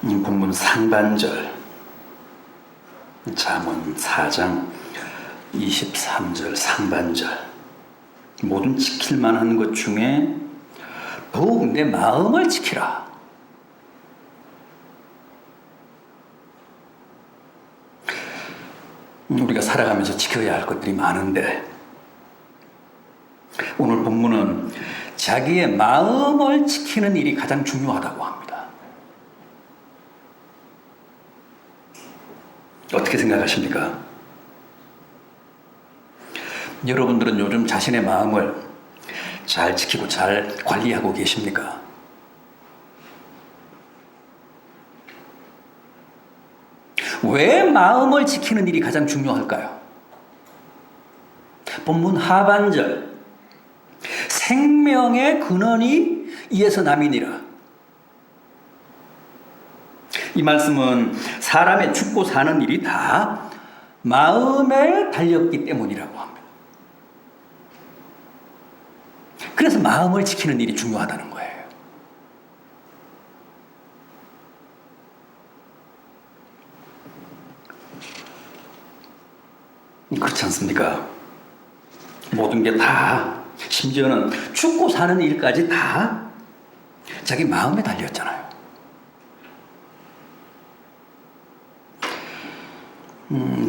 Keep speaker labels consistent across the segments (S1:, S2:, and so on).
S1: 본문 상반절, 잠언 4장 23절 상반절, 모든 지킬 만한 것 중에 더욱 내 마음을 지키라. 우리가 살아가면서 지켜야 할 것들이 많은데 오늘 본문은 자기의 마음을 지키는 일이 가장 중요하다고 합니다. 어떻게 생각하십니까? 여러분들은 요즘 자신의 마음을 잘 지키고 잘 관리하고 계십니까? 왜 마음을 지키는 일이 가장 중요할까요? 본문 하반절, 생명의 근원이 이에서 남이니라. 이 말씀은 사람의 죽고 사는 일이 다 마음에 달렸기 때문이라고 합니다. 그래서 마음을 지키는 일이 중요하다는 거예요. 그렇지 않습니까? 모든 게 다, 심지어는 죽고 사는 일까지 다 자기 마음에 달렸잖아요.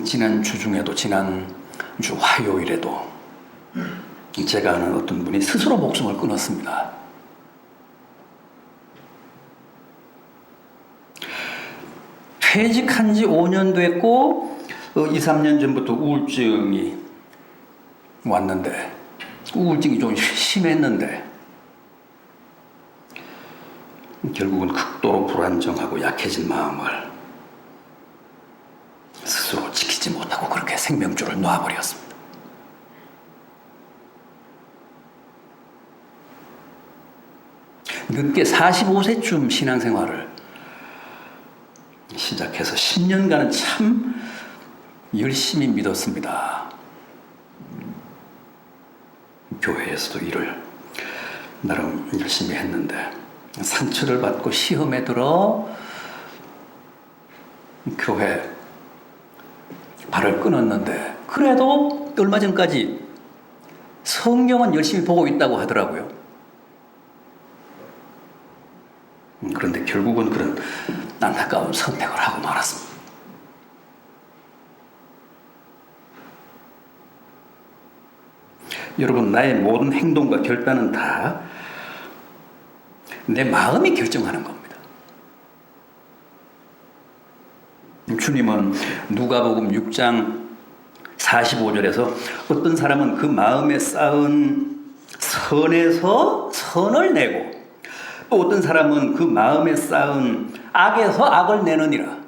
S1: 지난주 중에도, 지난주 화요일에도 제가 아는 어떤 분이 스스로 목숨을 끊었습니다. 퇴직한 지 5년 됐고 2, 3년 전부터 우울증이 왔는데, 우울증이 좀 심했는데 결국은 극도로 불안정하고 약해진 마음을 스스로 지키지 못하고 그렇게 생명줄을 놔버렸습니다. 늦게 45세쯤 신앙생활을 시작해서 10년간은 참 열심히 믿었습니다. 교회에서도 일을 나름 열심히 했는데 상처를 받고 시험에 들어 교회 발을 끊었는데, 그래도 얼마 전까지 성경은 열심히 보고 있다고 하더라고요. 그런데 결국은 그런 안타까운 선택을 하고 말았습니다. 여러분, 나의 모든 행동과 결단은 다 내 마음이 결정하는 겁니다. 주님은 누가복음 6장 45절에서 어떤 사람은 그 마음에 쌓은 선에서 선을 내고 또 어떤 사람은 그 마음에 쌓은 악에서 악을 내느니라.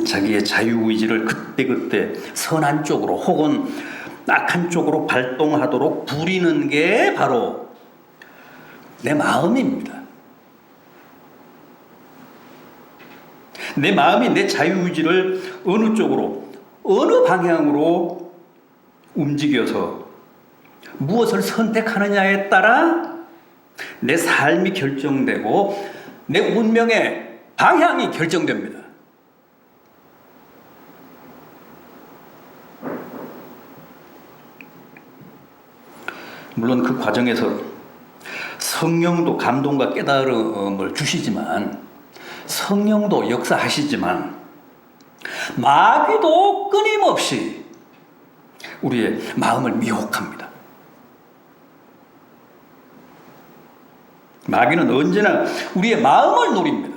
S1: 자기의 자유의지를 그때그때 선한 쪽으로 혹은 악한 쪽으로 발동하도록 부리는 게 바로 내 마음입니다. 내 마음이 내 자유의지를 어느 쪽으로, 어느 방향으로 움직여서 무엇을 선택하느냐에 따라 내 삶이 결정되고 내 운명의 방향이 결정됩니다. 물론 그 과정에서 성령도 감동과 깨달음을 주시지만, 성령도 역사하시지만, 마귀도 끊임없이 우리의 마음을 미혹합니다. 마귀는 언제나 우리의 마음을 노립니다.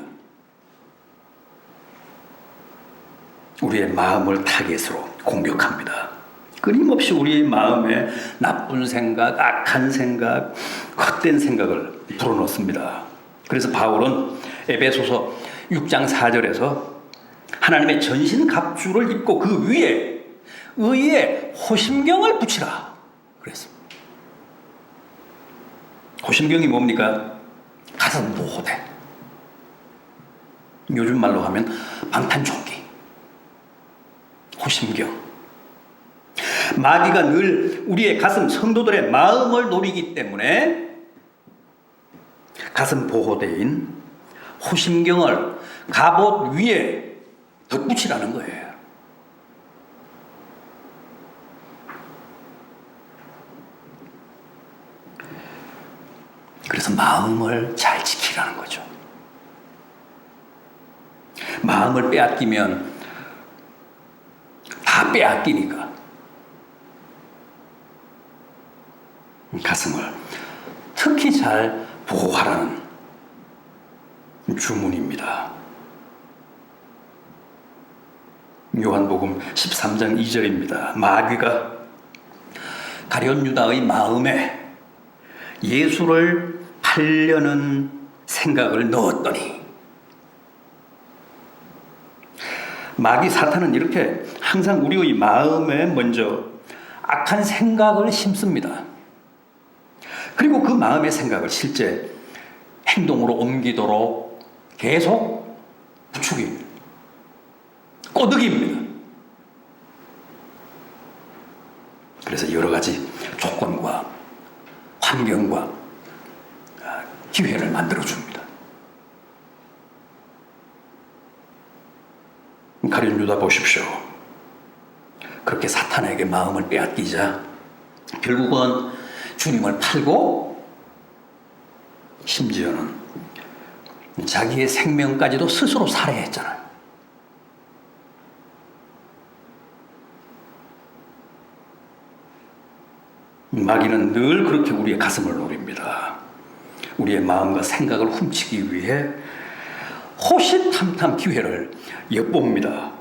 S1: 우리의 마음을 타겟으로 공격합니다. 끊임없이 우리의 마음에 나쁜 생각, 악한 생각, 헛된 생각을 불어넣습니다. 그래서 바울은 에베소서 6장 4절에서 하나님의 전신 갑주를 입고 그 위에 의의 호심경을 붙이라 그랬습니다. 호심경이 뭡니까? 가슴 보호대. 요즘 말로 하면 방탄조끼. 호심경. 마귀가 늘 우리의 가슴, 성도들의 마음을 노리기 때문에 가슴 보호대인 호심경을 갑옷 위에 덧붙이라는 거예요. 그래서 마음을 잘 지키라는 거죠. 마음을 빼앗기면 다 빼앗기니까 가슴을 특히 잘 보호하라는 주문입니다. 요한복음 13장 2절입니다. 마귀가 가룟 유다의 마음에 예수를 팔려는 생각을 넣었더니, 마귀 사탄은 이렇게 항상 우리의 마음에 먼저 악한 생각을 심습니다. 그리고 그 마음의 생각을 실제 행동으로 옮기도록 계속 부추깁니다. 꼬드깁니다. 그래서 여러 가지 조건과 환경과 기회를 만들어줍니다. 가룟 유다 보십시오. 그렇게 사탄에게 마음을 빼앗기자 결국은 주님을 팔고 심지어는 자기의 생명까지도 스스로 살해했잖아요. 마귀는 늘 그렇게 우리의 가슴을 노립니다. 우리의 마음과 생각을 훔치기 위해 호시탐탐 기회를 엿봅니다.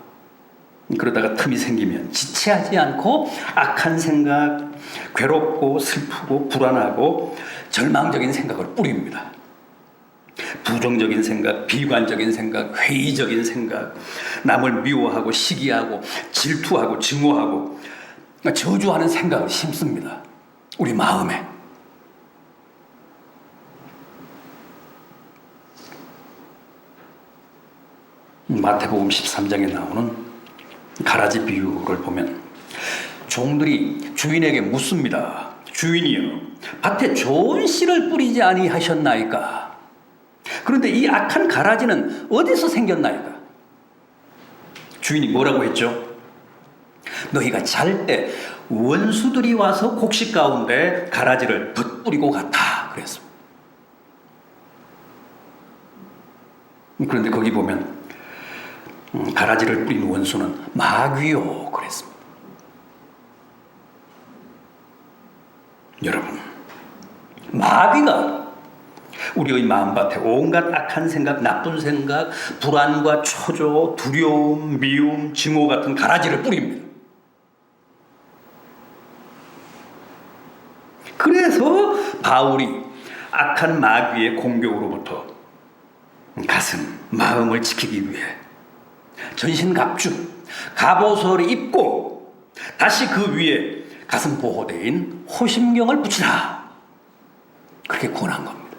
S1: 그러다가 틈이 생기면 지체하지 않고 악한 생각, 괴롭고 슬프고 불안하고 절망적인 생각을 뿌립니다. 부정적인 생각, 비관적인 생각, 회의적인 생각, 남을 미워하고 시기하고 질투하고 증오하고 저주하는 생각을 심습니다. 우리 마음에. 마태복음 13장에 나오는 가라지 비유를 보면 종들이 주인에게 묻습니다. 주인이여, 밭에 좋은 씨를 뿌리지 아니하셨나이까? 그런데 이 악한 가라지는 어디서 생겼나이까? 주인이 뭐라고 했죠? 너희가 잘 때 원수들이 와서 곡식 가운데 가라지를 덧뿌리고 갔다 그랬습니다. 그런데 거기 보면 가라지를 뿌린 원수는 마귀요 그랬습니다. 여러분, 마귀가 우리의 마음밭에 온갖 악한 생각, 나쁜 생각, 불안과 초조, 두려움, 미움, 증오 같은 가라지를 뿌립니다. 그래서 바울이 악한 마귀의 공격으로부터 가슴, 마음을 지키기 위해 전신갑주, 갑옷을 입고 다시 그 위에 가슴 보호대인 호심경을 붙이라. 그렇게 권한 겁니다.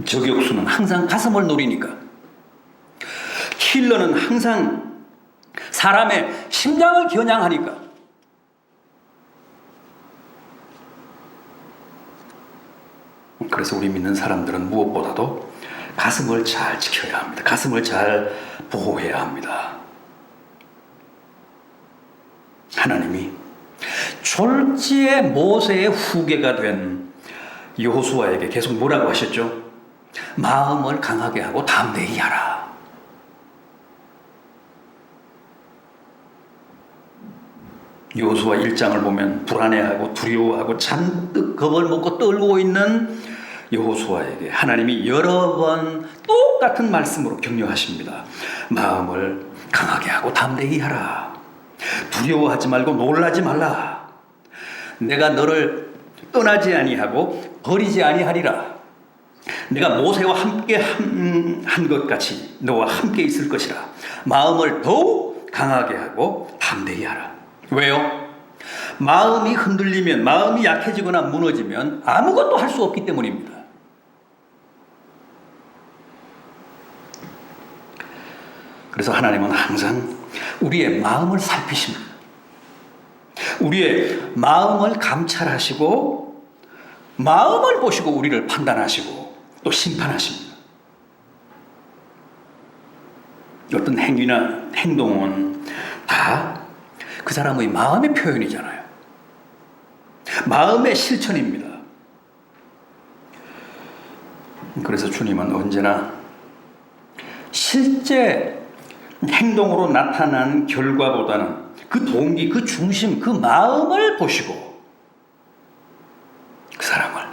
S1: 저격수는 항상 가슴을 노리니까, 킬러는 항상 사람의 심장을 겨냥하니까, 그래서 우리 믿는 사람들은 무엇보다도 가슴을 잘 지켜야 합니다. 가슴을 잘 보호해야 합니다. 하나님이 졸지에 모세의 후계가 된 여호수아에게 계속 뭐라고 하셨죠? 마음을 강하게 하고 담대히 하라. 여호수아 1장을 보면 불안해하고 두려워하고 잔뜩 겁을 먹고 떨고 있는 여호수아에게 하나님이 여러 번 똑같은 말씀으로 격려하십니다. 마음을 강하게 하고 담대히 하라. 두려워하지 말고 놀라지 말라. 내가 너를 떠나지 아니하고 버리지 아니하리라. 내가 모세와 함께 한 것 같이 너와 함께 있을 것이라. 마음을 더욱 강하게 하고 담대히 하라. 왜요? 마음이 흔들리면, 마음이 약해지거나 무너지면 아무것도 할 수 없기 때문입니다. 그래서 하나님은 항상 우리의 마음을 살피십니다. 우리의 마음을 감찰하시고 마음을 보시고 우리를 판단하시고 또 심판하십니다. 어떤 행위나 행동은 다 그 사람의 마음의 표현이잖아요. 마음의 실천입니다. 그래서 주님은 언제나 실제 행동으로 나타난 결과보다는 그 동기, 그 중심, 그 마음을 보시고 그 사람을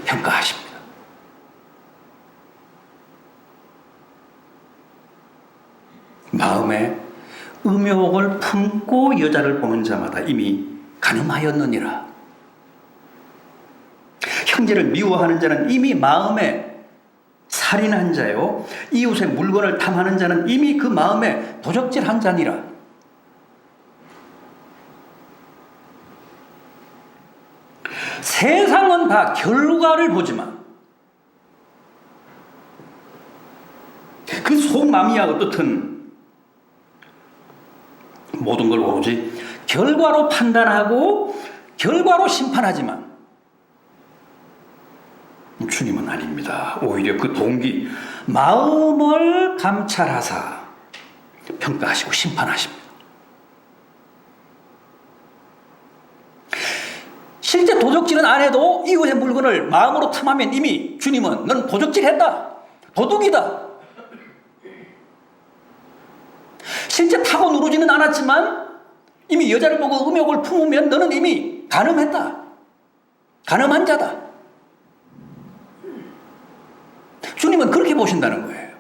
S1: 평가하십니다. 마음에 음욕을 품고 여자를 보는 자마다 이미 간음하였느니라. 형제를 미워하는 자는 이미 마음에 살인한 자요, 이웃의 물건을 탐하는 자는 이미 그 마음에 도적질한 자니라. 세상은 다 결과를 보지만 그 속마음이야 어떻든 모든 걸 오로지 결과로 판단하고 결과로 심판하지만 주님은 아닙니다. 오히려 그 동기, 마음을 감찰하사 평가하시고 심판하십니다. 실제 도적질은 안 해도 이웃의 물건을 마음으로 탐하면 이미 주님은 너는 도적질했다, 도둑이다. 실제 타고 누르지는 않았지만 이미 여자를 보고 음욕을 품으면 너는 이미 간음했다, 간음한 자다. 주님은 그렇게 보신다는 거예요.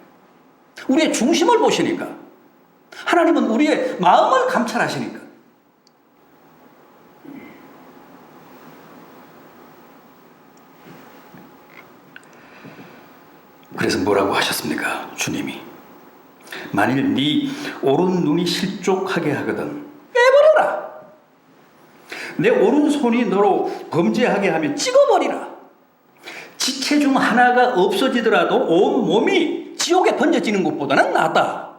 S1: 우리의 중심을 보시니까. 하나님은 우리의 마음을 감찰하시니까. 그래서 뭐라고 하셨습니까? 주님이 만일 네 오른 눈이 실족하게 하거든 빼버려라. 내 오른손이 너로 범죄하게 하면 찍어버리라. 지체 중 하나가 없어지더라도 온 몸이 지옥에 던져지는 것보다는 낫다.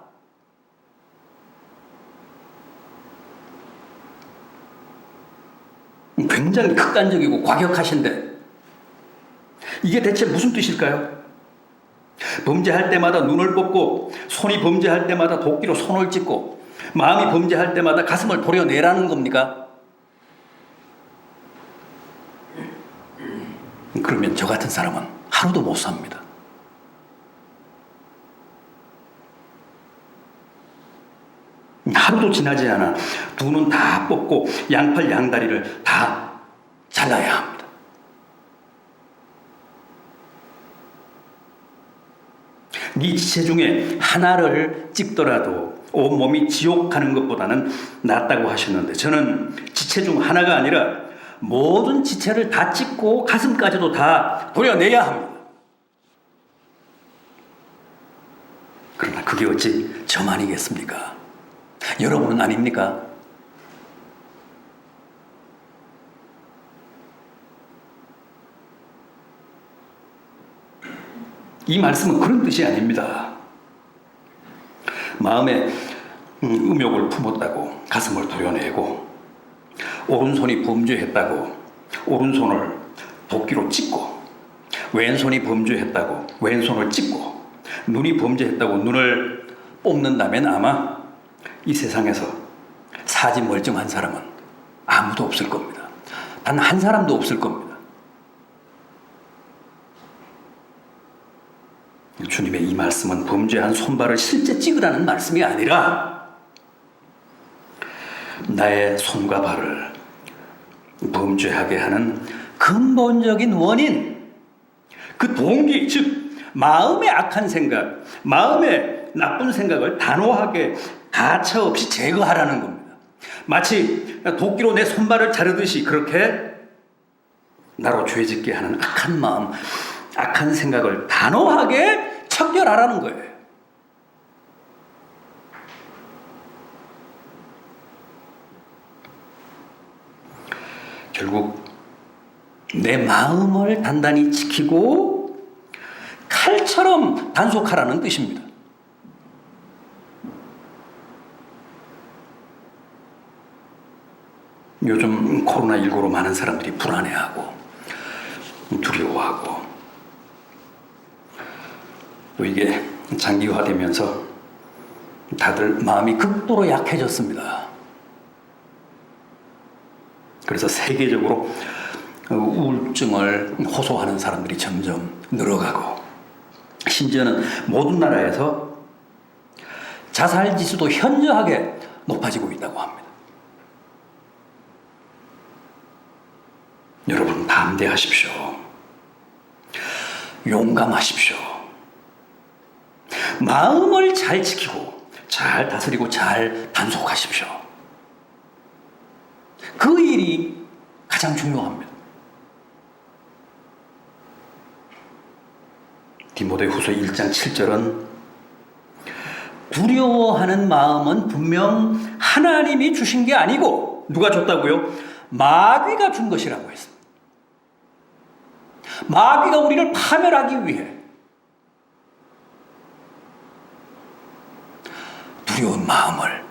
S1: 굉장히 극단적이고 과격하신데 이게 대체 무슨 뜻일까요? 범죄할 때마다 눈을 뽑고 손이 범죄할 때마다 도끼로 손을 찢고 마음이 범죄할 때마다 가슴을 도려내라는 겁니까? 그러면 저 같은 사람은 하루도 못 삽니다. 하루도 지나지 않아 두 눈 다 뽑고 양팔 양다리를 다 잘라야 합니다. 네 지체 중에 하나를 찍더라도 온몸이 지옥 가는 것보다는 낫다고 하셨는데 저는 지체 중 하나가 아니라 모든 지체를 다 찍고 가슴까지도 다 도려내야 합니다. 그러나 그게 어찌 저만이겠습니까? 여러분은 아닙니까? 이 말씀은 그런 뜻이 아닙니다. 마음에 음욕을 품었다고 가슴을 도려내고 오른손이 범죄했다고 오른손을 도끼로 찢고 왼손이 범죄했다고 왼손을 찢고 눈이 범죄했다고 눈을 뽑는다면 아마 이 세상에서 사지 멀쩡한 사람은 아무도 없을 겁니다. 단 한 사람도 없을 겁니다. 주님의 이 말씀은 범죄한 손발을 실제 찍으라는 말씀이 아니라 나의 손과 발을 범죄하게 하는 근본적인 원인, 그 동기, 즉 마음의 악한 생각, 마음의 나쁜 생각을 단호하게 가차없이 제거하라는 겁니다. 마치 도끼로 내 손발을 자르듯이 그렇게 나로 죄짓게 하는 악한 마음, 악한 생각을 단호하게 척결하라는 거예요. 결국 내 마음을 단단히 지키고 칼처럼 단속하라는 뜻입니다. 요즘 코로나19로 많은 사람들이 불안해하고 두려워하고 또 이게 장기화되면서 다들 마음이 극도로 약해졌습니다. 그래서 세계적으로 우울증을 호소하는 사람들이 점점 늘어가고 심지어는 모든 나라에서 자살 지수도 현저하게 높아지고 있다고 합니다. 여러분 담대하십시오. 용감하십시오. 마음을 잘 지키고 잘 다스리고 잘 단속하십시오. 그 일이 가장 중요합니다. 디모데후서 1장 7절은 두려워하는 마음은 분명 하나님이 주신 게 아니고 누가 줬다고요? 마귀가 준 것이라고 했습니다. 마귀가 우리를 파멸하기 위해 두려운 마음을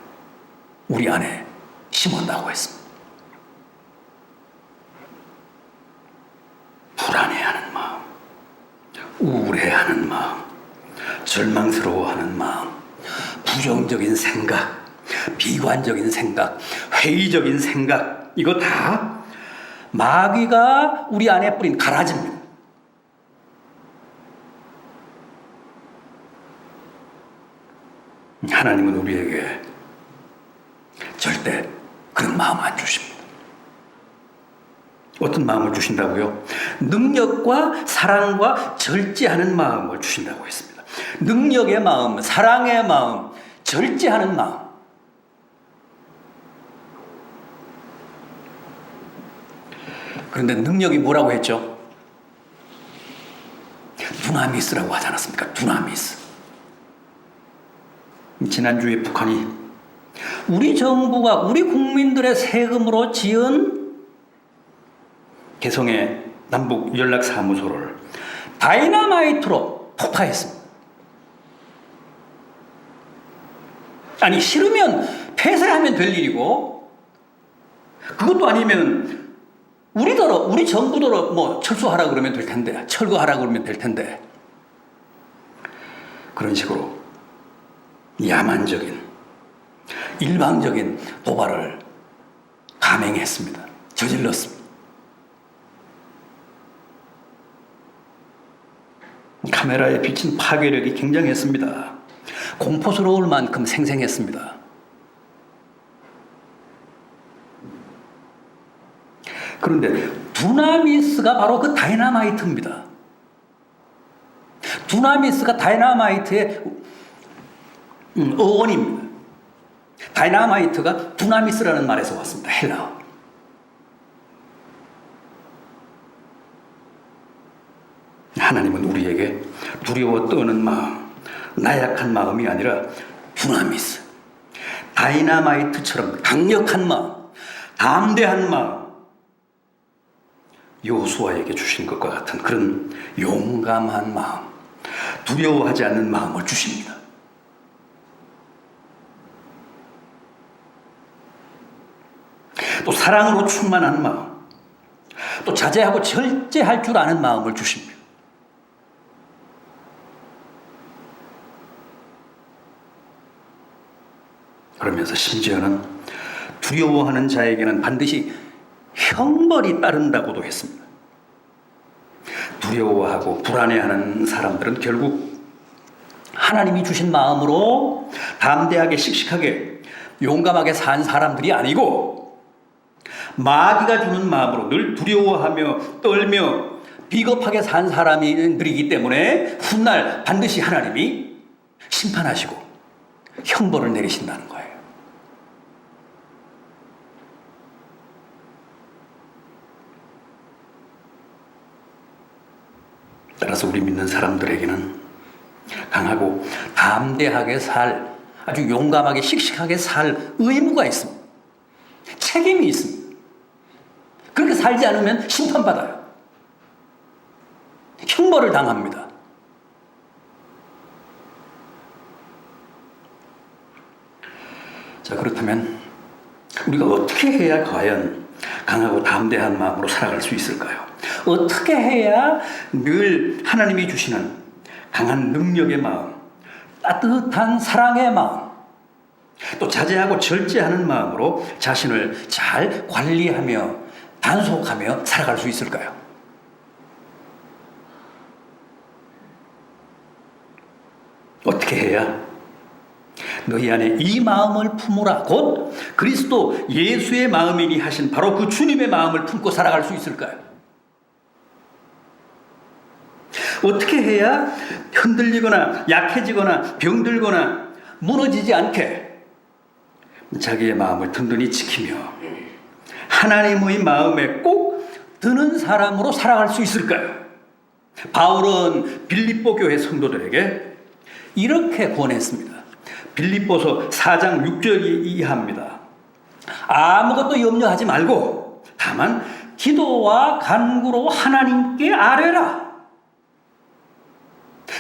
S1: 우리 안에 심었다고 했습니다. 불안해하는 마음, 우울해하는 마음, 절망스러워하는 마음, 부정적인 생각, 비관적인 생각, 회의적인 생각, 이거 다 마귀가 우리 안에 뿌린 가라지입니다. 하나님은 우리에게 절대 그런 마음 안 주십니다. 어떤 마음을 주신다고요? 능력과 사랑과 절제하는 마음을 주신다고 했습니다. 능력의 마음, 사랑의 마음, 절제하는 마음. 그런데 능력이 뭐라고 했죠? 두나미스라고 하지 않았습니까? 두나미스. 지난주에 북한이 우리 정부가 우리 국민들의 세금으로 지은 개성의 남북 연락사무소를 다이너마이트로 폭파했습니다. 아니 싫으면 폐쇄하면 될 일이고 그것도 아니면 우리 정부더러 뭐 철수하라 그러면 될 텐데 철거하라 그러면 될 텐데 그런 식으로 야만적인 일방적인 도발을 감행했습니다. 저질렀습니다. 카메라에 비친 파괴력이 굉장했습니다. 공포스러울 만큼 생생했습니다. 그런데 두나미스가 바로 그 다이너마이트입니다. 두나미스가 다이너마이트의 어원입니다. 다이너마이트가 두나미스라는 말에서 왔습니다. 헬라어. 하나님은 우리에게 두려워 떠는 마음, 나약한 마음이 아니라 두나미스, 다이너마이트처럼 강력한 마음, 담대한 마음, 여호수아에게 주신 것과 같은 그런 용감한 마음, 두려워하지 않는 마음을 주십니다. 또 사랑으로 충만한 마음, 또 자제하고 절제할 줄 아는 마음을 주십니다. 그러면서 심지어는 두려워하는 자에게는 반드시 형벌이 따른다고도 했습니다. 두려워하고 불안해하는 사람들은 결국 하나님이 주신 마음으로 담대하게 씩씩하게 용감하게 산 사람들이 아니고 마귀가 주는 마음으로 늘 두려워하며 떨며 비겁하게 산 사람들이기 때문에 훗날 반드시 하나님이 심판하시고 형벌을 내리신다는 거예요. 따라서 우리 믿는 사람들에게는 강하고 담대하게 살, 아주 용감하게 씩씩하게 살 의무가 있습니다. 책임이 있습니다. 그렇게 살지 않으면 심판받아요. 형벌을 당합니다. 자, 그렇다면 우리가 어떻게 해야 과연 강하고 담대한 마음으로 살아갈 수 있을까요? 어떻게 해야 늘 하나님이 주시는 강한 능력의 마음, 따뜻한 사랑의 마음, 또 자제하고 절제하는 마음으로 자신을 잘 관리하며 단속하며 살아갈 수 있을까요? 어떻게 해야 너희 안에 이 마음을 품으라 곧 그리스도 예수의 마음이니 하신 바로 그 주님의 마음을 품고 살아갈 수 있을까요? 어떻게 해야 흔들리거나 약해지거나 병들거나 무너지지 않게 자기의 마음을 든든히 지키며 하나님의 마음에 꼭 드는 사람으로 살아갈 수 있을까요? 바울은 빌립보 교회 성도들에게 이렇게 권했습니다. 빌립보서 4장 6절이 이하입니다. 아무것도 염려하지 말고 다만 기도와 간구로 하나님께 아뢰라.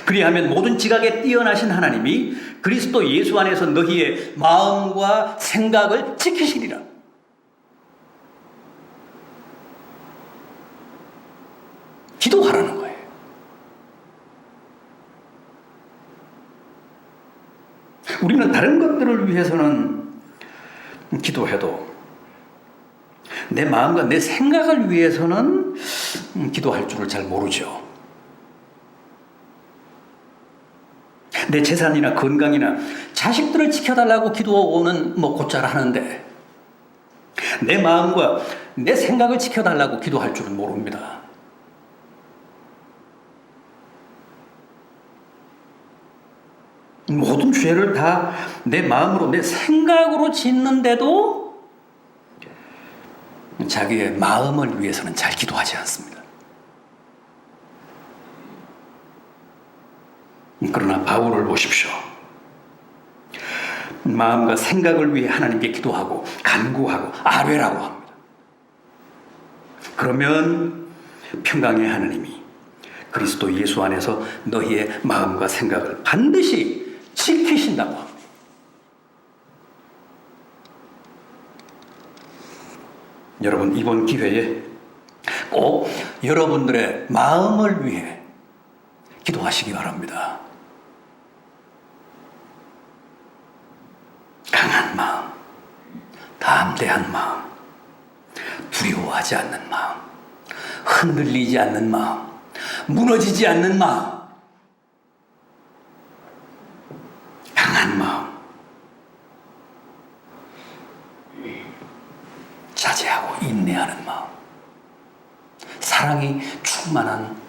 S1: 그리하면 모든 지각에 뛰어나신 하나님이 그리스도 예수 안에서 너희의 마음과 생각을 지키시리라. 기도하라는 거예요. 우리는 다른 것들을 위해서는 기도해도 내 마음과 내 생각을 위해서는 기도할 줄을 잘 모르죠. 내 재산이나 건강이나 자식들을 지켜달라고 기도는 곧잘 하는데 내 마음과 내 생각을 지켜달라고 기도할 줄은 모릅니다. 모든 죄를 다 내 마음으로 내 생각으로 짓는데도 자기의 마음을 위해서는 잘 기도하지 않습니다. 그러나 바울을 보십시오. 마음과 생각을 위해 하나님께 기도하고 간구하고 아뢰라고 합니다. 그러면 평강의 하나님이 그리스도 예수 안에서 너희의 마음과 생각을 반드시 지키신다고 합니다. 여러분, 이번 기회에 꼭 여러분들의 마음을 위해 기도하시기 바랍니다. 강한 마음, 담대한 마음, 두려워하지 않는 마음, 흔들리지 않는 마음, 무너지지 않는 마음, 강한 마음, 자제하고 인내하는 마음, 사랑이 충만한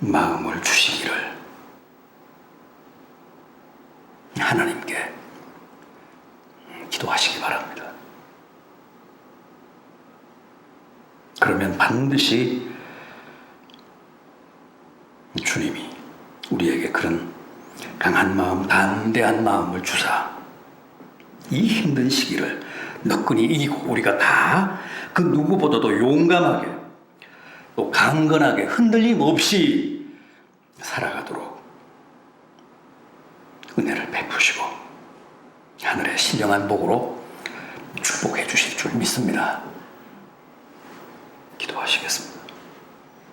S1: 마음을 주시기를 하나님께 기도하시기 바랍니다. 그러면 반드시 주님이 우리에게 그런 강한 마음, 담대한 마음을 주사 이 힘든 시기를 너끈히 이기고 우리가 다 그 누구보다도 용감하게 또 강건하게 흔들림 없이 살아가도록 은혜를 베푸시고 하늘의 신령한 복으로 축복해 주실 줄 믿습니다. 기도하시겠습니다.